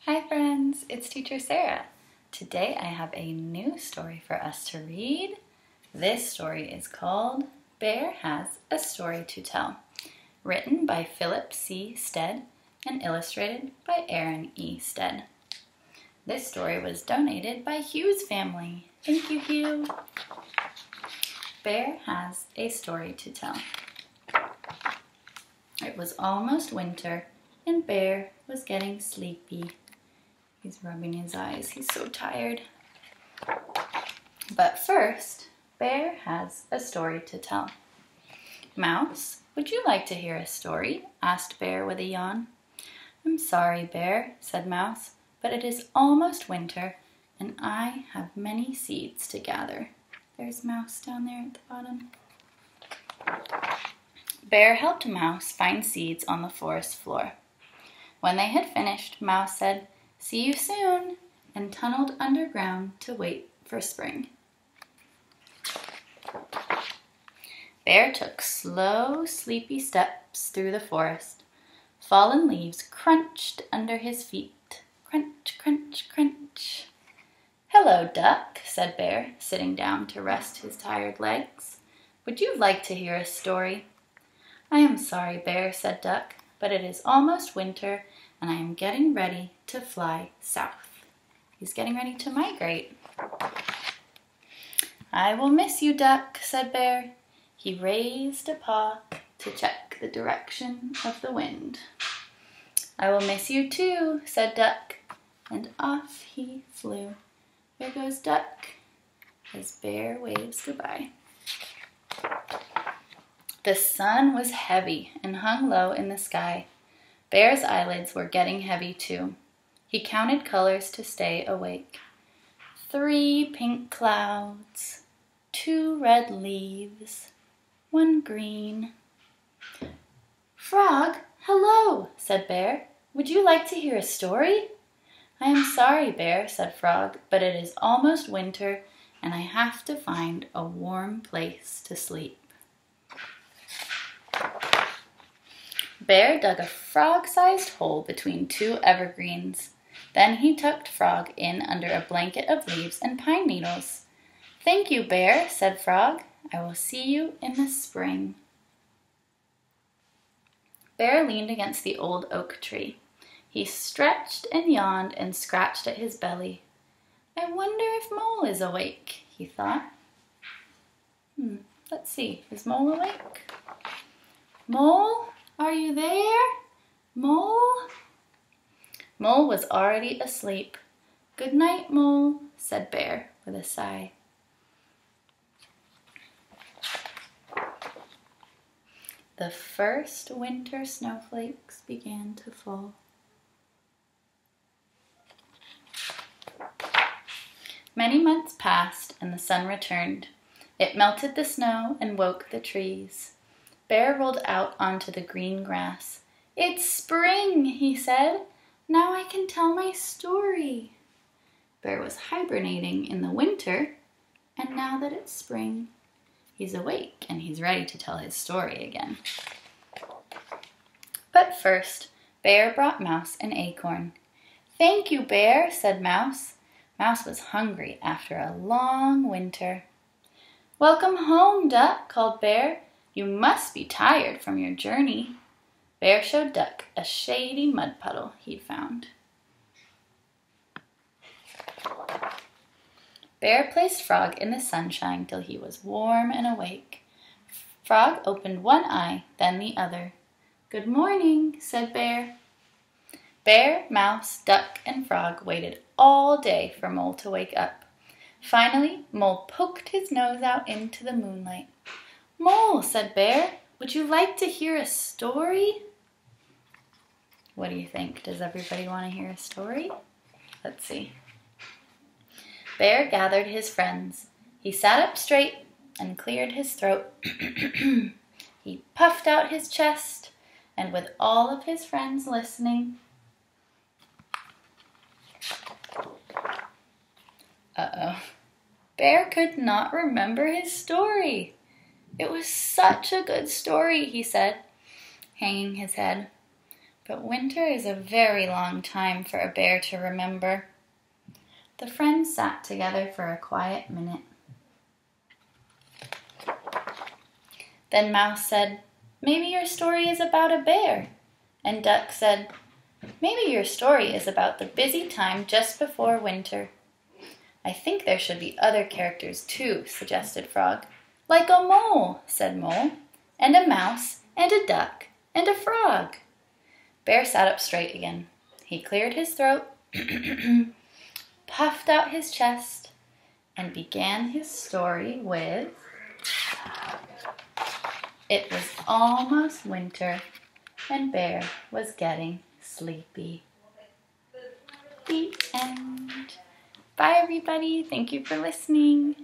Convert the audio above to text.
Hi friends, it's Teacher Sarah. Today I have a new story for us to read. This story is called Bear Has a Story to Tell, written by Philip C. Stead and illustrated by Aaron E. Stead. This story was donated by Hugh's family. Thank you, Hugh. Bear Has a Story to Tell. It was almost winter and Bear was getting sleepy. He's rubbing his eyes. He's so tired. But first, Bear has a story to tell. Mouse, would you like to hear a story? Asked Bear with a yawn. I'm sorry, Bear, said Mouse, but it is almost winter and I have many seeds to gather. There's Mouse down there at the bottom. Bear helped Mouse find seeds on the forest floor. When they had finished, Mouse said, "See you soon," and tunneled underground to wait for spring. Bear took slow, sleepy steps through the forest. Fallen leaves crunched under his feet. Crunch, crunch, crunch. "Hello, Duck," said Bear, sitting down to rest his tired legs. "Would you like to hear a story?" "I am sorry, Bear," said Duck, "but it is almost winter and I am getting ready to fly south." He's getting ready to migrate. "I will miss you, Duck," said Bear. He raised a paw to check the direction of the wind. "I will miss you too," said Duck, and off he flew. There goes Duck, as Bear waves goodbye. The sun was heavy and hung low in the sky. Bear's eyelids were getting heavy too. He counted colors to stay awake. 3 pink clouds, 2 red leaves, 1 green. "Frog, hello," said Bear. "Would you like to hear a story?" "I am sorry, Bear," said Frog, "but it is almost winter and I have to find a warm place to sleep." Bear dug a frog-sized hole between 2 evergreens. Then he tucked Frog in under a blanket of leaves and pine needles. "Thank you, Bear," said Frog. "I will see you in the spring." Bear leaned against the old oak tree. He stretched and yawned and scratched at his belly. "I wonder if Mole is awake," he thought. Let's see, is Mole awake? "Mole, are you there? Mole?" Mole was already asleep. "Good night, Mole," said Bear with a sigh. The first winter snowflakes began to fall. Many months passed and the sun returned. It melted the snow and woke the trees. Bear rolled out onto the green grass. "It's spring," he said. "Now I can tell my story." Bear was hibernating in the winter, and now that it's spring, he's awake and he's ready to tell his story again. But first, Bear brought Mouse an acorn. "Thank you, Bear," said Mouse. Mouse was hungry after a long winter. "Welcome home, Duck," called Bear. "You must be tired from your journey." Bear showed Duck a shady mud puddle he'd found. Bear placed Frog in the sunshine till he was warm and awake. Frog opened one eye, then the other. "Good morning," said Bear. Bear, Mouse, Duck, and Frog waited all day for Mole to wake up. Finally, Mole poked his nose out into the moonlight. "Mole," said Bear, "would you like to hear a story?" What do you think? Does everybody want to hear a story? Let's see. Bear gathered his friends. He sat up straight and cleared his throat. He puffed out his chest, and with all of his friends listening, Bear could not remember his story. "It was such a good story," he said, hanging his head. but winter is a very long time for a bear to remember. The friends sat together for a quiet minute. Then Mouse said, "Maybe your story is about a bear." And Duck said, "Maybe your story is about the busy time just before winter." "I think there should be other characters too," suggested Frog. "Like a mole," said Mole, "and a mouse, and a duck, and a frog." Bear sat up straight again. He cleared his throat, puffed out his chest, and began his story with, "It was almost winter, and Bear was getting sleepy." The end. Bye, everybody. Thank you for listening.